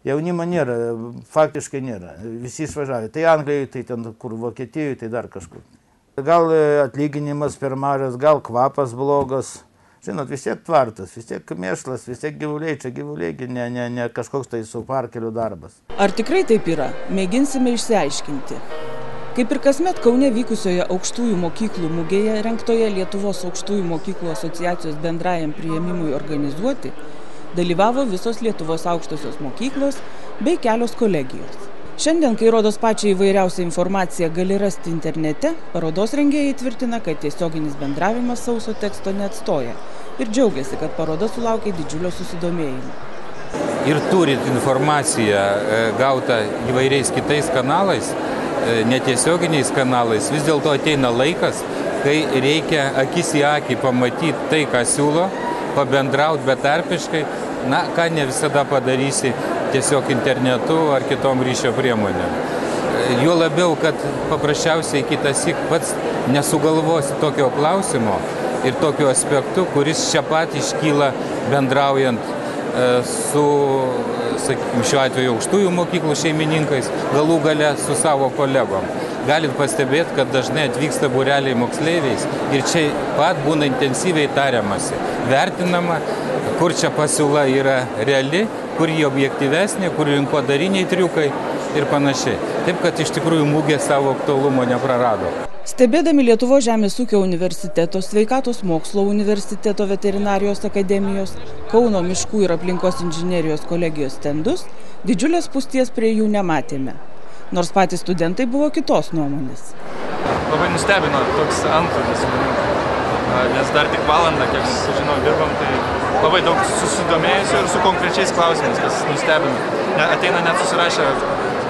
Jaunimo nėra, faktiškai nėra. Visi išvažiavę. Tai Anglijoje, tai ten kur Vokietijoje, tai dar kažkur. Gal atlyginimas per mažas, gal kvapas blogas. Žinot, vis tiek tvartas, vis tiek mėšlas, vis tiek gyvuliai, čia gyvuliai, ne kažkoks tai su parkeliu darbas. Ar tikrai taip yra? Mėginsime išsiaiškinti. Kaip ir kasmet Kaune vykusioje aukštųjų mokyklų mugėje rengtoje Lietuvos aukštųjų mokyklų asociacijos bendrajam priėmimui organizuoti, dalyvavo visos Lietuvos aukštosios mokyklos bei kelios kolegijos. Šiandien, kai rodos pačią įvairiausią informaciją gali rasti internete, parodos rengėjai tvirtina, kad tiesioginis bendravimas sauso teksto neatstoja ir džiaugiasi, kad paroda sulaukė didžiulio susidomėjimo. Ir turit informaciją gautą įvairiais kitais kanalais, netiesioginiais kanalais, vis dėlto ateina laikas, kai reikia akis į akį pamatyti tai, ką siūlo, pabendrauti betarpiškai, ką ne visada padarysi tiesiog internetu ar kitom ryšio priemonėm. Jo labiau, kad paprasčiausiai kitąsyk pats nesugalvosi tokio klausimo ir tokiu aspektu, kuris čia pat iškyla bendraujant su, sakykime, šiuo atveju aukštųjų mokyklų šeimininkais, galų gale su savo kolegom. Galit pastebėti, kad dažnai atvyksta būreliai moksleiviais ir čia pat būna intensyviai tariamasi, vertinama, kur čia pasiūla yra reali, kur jį objektyvesnė, kur rinkodariniai triukai ir panašiai. Taip, kad iš tikrųjų mugė savo aktualumo neprarado. Stebėdami Lietuvos žemės ūkio universiteto, Sveikatos mokslo universiteto veterinarijos akademijos, Kauno miškų ir aplinkos inžinerijos kolegijos stendus, didžiulės spūsties prie jų nematėme. Nors patys studentai buvo kitos nuomonės. Labai nustebino toks antplūdis, nes dar tik valandą, kiek sužinau, dirbam, tai labai daug susidomėjusių ir su konkrečiais klausimais, kas nustebino. Ateina net susirašę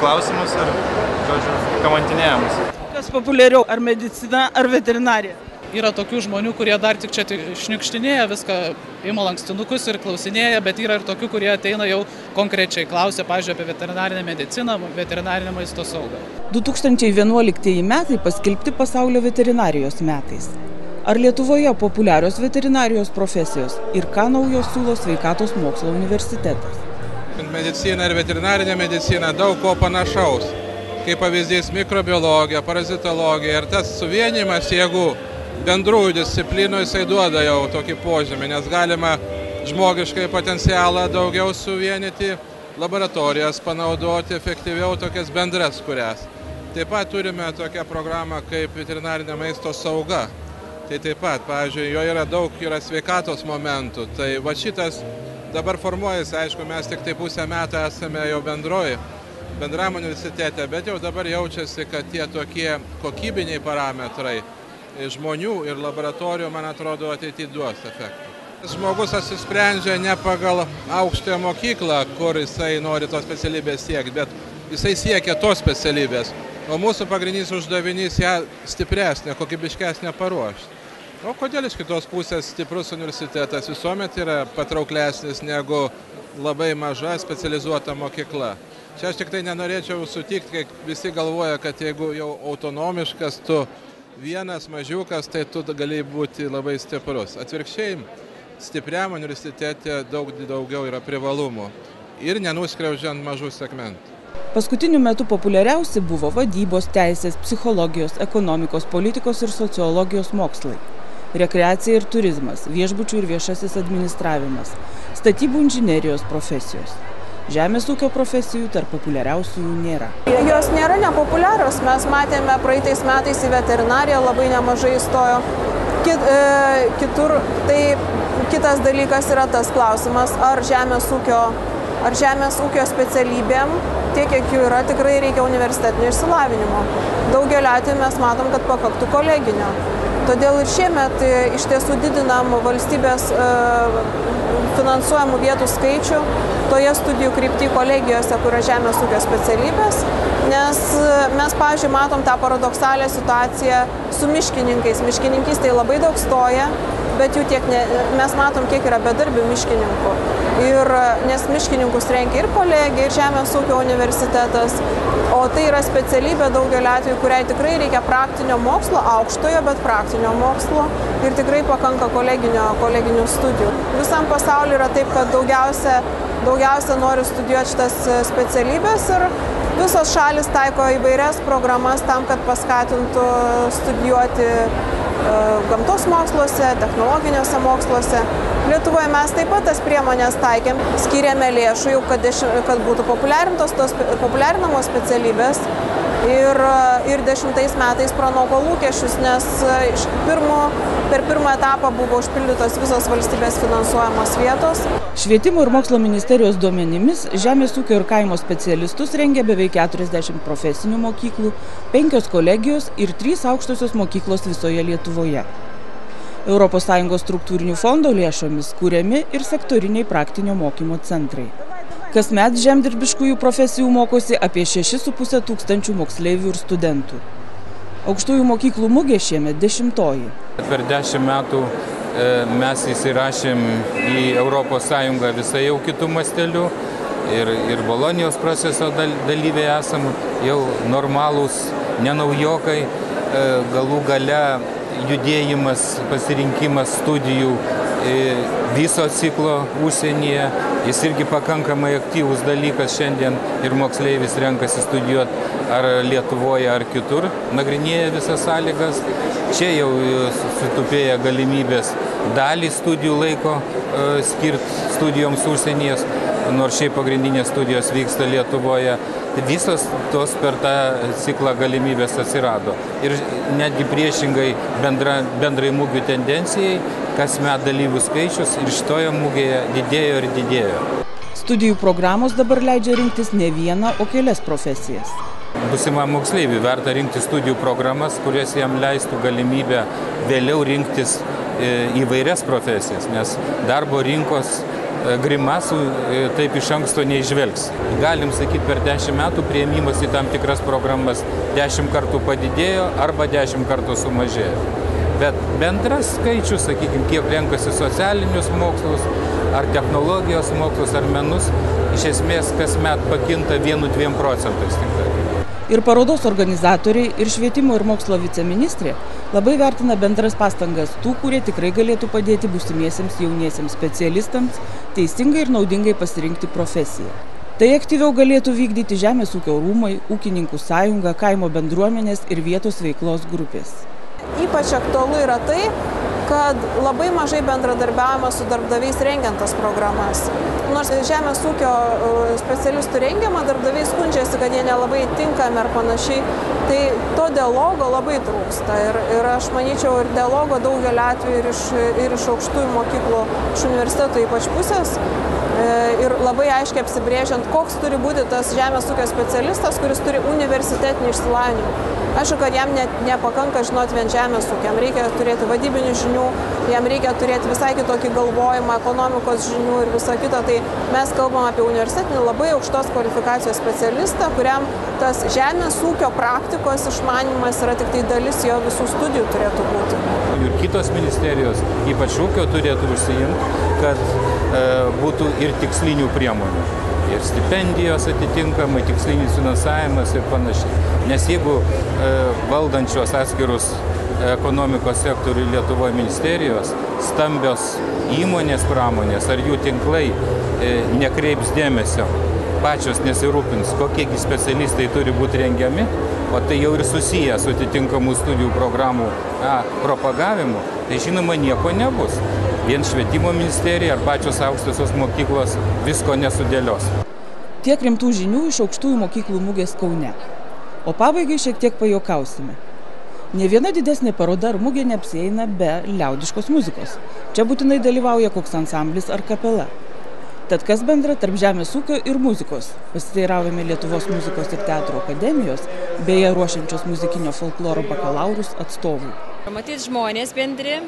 klausimus ir, žodžiu, kamantinėjamus. Kas populiariau, ar medicina, ar veterinarija? Yra tokių žmonių, kurie dar tik čia šniukštinėja, viską ima lankstinukus ir klausinėja, bet yra ir tokių, kurie ateina jau konkrečiai klausia, pavyzdžiui, apie veterinarinę mediciną, veterinarinę maisto saugą. 2011 metai paskelbti pasaulio veterinarijos metais. Ar Lietuvoje populiarios veterinarijos profesijos ir ką naujo siūlo Sveikatos mokslo universitetas? Medicina ir veterinarinė medicina daug ko panašaus. Kaip pavyzdys mikrobiologija, parazitologija ir tas suvienimas jėgų bendrųjų disciplinų jisai duoda jau tokį požymį, nes galima žmogiškai potencialą daugiau suvienyti, laboratorijas panaudoti efektyviau tokias bendras kurias. Taip pat turime tokią programą kaip veterinarinė maisto sauga. Tai taip pat, pavyzdžiui, jo yra daug sveikatos momentų. Tai va šitas dabar formuojasi, aišku, mes tik tai pusę metų esame jau bendram universitete, bet jau dabar jaučiasi, kad tie tokie kokybiniai parametrai žmonių ir laboratorijų, man atrodo, ateityje duos efektą. Žmogus apsisprendžia ne pagal aukštąją mokyklą, kur jisai nori tos specialybės siekti, bet jisai siekia tos specialybės. O mūsų pagrindinis uždavinys ją stipresnė, kokybiškesnė paruošti. O kodėl iš kitos pusės stiprus universitetas visuomet yra patrauklesnis negu labai maža specializuota mokykla. Čia aš tik tai nenorėčiau sutikti, kai visi galvoja, kad jeigu jau autonomiškas tu vienas mažiukas, tai tu gali būti labai stiprus. Atvirkščiai, stipriam universitete daug daugiau yra privalumų ir nenuskriaužiant mažų segmentų. Paskutiniu metu populiariausi buvo vadybos, teisės, psichologijos, ekonomikos, politikos ir sociologijos mokslai, rekreacija ir turizmas, viešbučių ir viešasis administravimas, statybų inžinerijos profesijos. Žemės ūkio profesijų tarp populiariausių jų nėra. Jos nėra nepopuliarios. Mes matėme praeitais metais į veterinariją labai nemažai įstojo. Kitur, tai kitas dalykas yra tas klausimas, ar žemės ūkio specialybėm, tiek kiek jų yra, tikrai reikia universitetinio išsilavinimo. Daugeliu atveju mes matom, kad pakaktų koleginio. Todėl ir šiemet iš tiesų didinam valstybės finansuojamų vietų skaičių toje studijų krypty kolegijose, kur yra žemės ūkio specialybės, nes mes, pavyzdžiui, matom tą paradoksalią situaciją su miškininkais. Miškininkystėje labai daug stoja, bet jų tiek mes matom, kiek yra bedarbių miškininkų. Ir nes miškininkus rengia ir kolegija, ir Žemės ūkio universitetas, o tai yra specialybė daugeliu atveju, kuriai tikrai reikia praktinio mokslo, aukštojo, bet praktinio mokslo ir tikrai pakanka koleginių studijų. Visam pasaulyje yra taip, kad daugiausia daugiausia nori studijuoti šitas specialybės ir visos šalis taiko įvairias programas tam, kad paskatintų studijuoti gamtos moksluose, technologiniuose moksluose. Lietuvoje mes taip pat tas priemonės taikėm, skiriame lėšų, kad būtų populiarinamos specialybės. Ir 10 metais pranoko lūkesčius, nes per pirmą etapą buvo užpildytos visos valstybės finansuojamos vietos. Švietimo ir mokslo ministerijos duomenimis žemės ūkio ir kaimo specialistus rengia beveik 40 profesinių mokyklų, 5 kolegijos ir 3 aukštosios mokyklos visoje Lietuvoje. ES struktūrinių fondo lėšomis kuriami ir sektoriniai praktinio mokymo centrai. Kasmet žemdirbiškųjų profesijų mokosi apie 6,5 tūkstančių moksleivių ir studentų. Aukštųjų mokyklų mugė šiemet 10-oji. Per 10 metų mes įsirašėm į ES visai jau kitų mastelių ir Bolonijos proceso dalyviai esam jau normalūs, nenaujokai, galų gale judėjimas, pasirinkimas studijų viso ciklo užsienyje. Jis irgi pakankamai aktyvus dalykas šiandien ir moksleivis renkasi studijuoti ar Lietuvoje, ar kitur, nagrinėja visas sąlygas. Čia jau sutupėja galimybės dalį studijų laiko skirti studijoms užsienyje, nors šiaip pagrindinės studijos vyksta Lietuvoje. Visos tos per tą ciklą galimybės atsirado. Ir netgi priešingai bendrai mugių tendencijai, kasmet dalyvių skaičius ir šitoje mugėje didėjo ir didėjo. Studijų programos dabar leidžia rinktis ne vieną, o kelias profesijas. Būsimam moksleiviui verta rinkti studijų programas, kurias jam leistų galimybę vėliau rinktis įvairias profesijas, nes darbo rinkos grimasų taip iš anksto neižvelgs. Galim sakyti, per 10 metų priėmimas į tam tikras programas 10 kartų padidėjo arba 10 kartų sumažėjo. Bet bendras skaičius, sakykime, kiek renkasi socialinius mokslus, ar technologijos mokslus, ar menus, iš esmės kasmet pakinta 1–2 procentais tik tai. Ir parodos organizatoriai, ir švietimo ir mokslo viceministrė labai vertina bendras pastangas tų, kurie tikrai galėtų padėti būsimiesiems jauniesiems specialistams teisingai ir naudingai pasirinkti profesiją. Tai aktyviau galėtų vykdyti Žemės ūkio rūmai, Ūkininkų sąjunga, kaimo bendruomenės ir vietos veiklos grupės. Ypač aktualu yra tai, kad labai mažai bendradarbiavimo su darbdaviais rengiant tas programas. Nors žemės ūkio specialistų rengiama, darbdaviai skundžiasi, kad jie nelabai tinkami ar panašiai, tai to dialogo labai trūksta. Ir aš manyčiau, ir dialogo daugelį atvejų ir iš aukštųjų mokyklų, iš universitetų ypač pusės. Ir labai aiškiai apsibrėžiant, koks turi būti tas žemės ūkio specialistas, kuris turi universitetinį išsilavinimą. Aišku, kad jam nepakanka žinoti vien žemės ūkį, jam reikia turėti vadybinių žinių, jam reikia turėti visai kitokį galvojimą, ekonomikos žinių ir visą kitą. Tai mes kalbam apie universitetinį labai aukštos kvalifikacijos specialistą, kuriam tas žemės ūkio praktikos išmanymas yra tik tai dalis jo visų studijų turėtų būti. Ir kitos ministerijos, ypač ūkio, turėtų užsiimti, kad būtų ir tikslinių priemonių. Ir stipendijos atitinkamai, tikslinis finansavimas ir panašiai. Nes jeigu valdančios atskirus ekonomikos sektorių Lietuvoje ministerijos, stambios įmonės pramonės ar jų tinklai nekreips dėmesio, pačios nesirūpins, kokiegi specialistai turi būti rengiami, o tai jau ir susiję su atitinkamų studijų programų propagavimu, tai žinoma nieko nebus. Vien švietimo ministerija ar pačios aukštosios mokyklos visko nesudėlios. Tiek rimtų žinių iš aukštųjų mokyklų mugės Kaune. O pabaigai šiek tiek pajuokausime. Ne viena didesnė paroda ar mugė neapsieina be liaudiškos muzikos. Čia būtinai dalyvauja koks ansamblis ar kapela. Tad kas bendra tarp žemės ūkio ir muzikos? Pasiteiraujame Lietuvos muzikos ir teatro akademijos, beje ruošiančios muzikinio folkloro bakalaurus atstovų. Matyt, žmonės bendri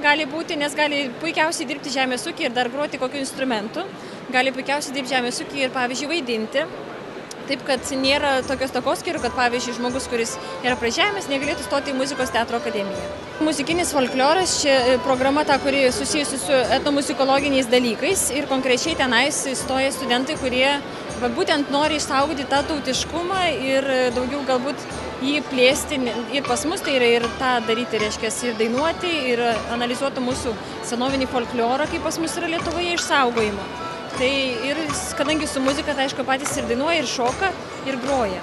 gali būti, nes gali puikiausiai dirbti žemės ūkį ir dar groti kokiu instrumentu. Gali puikiausiai dirbti žemės ūkį ir, pavyzdžiui, vaidinti. Taip, kad nėra tokios takoskyrų, kad, pavyzdžiui, žmogus, kuris yra prie žemės, negalėtų stoti į muzikos teatro akademiją. Muzikinis folkloras, čia programa ta, kuri susijusi su etnomuzikologiniais dalykais ir konkrečiai tenais stoja studentai, kurie būtent nori išsaugoti tą tautiškumą ir daugiau galbūt jį plėsti ir pas mus, tai yra ir tą daryti, reiškia, ir dainuoti, ir analizuoti mūsų senovinį folklorą, kaip pas mus yra Lietuvoje, išsaugojimo. Tai ir kadangi su muzika, tai aišku, patys ir dainuoja, ir šoka, ir groja.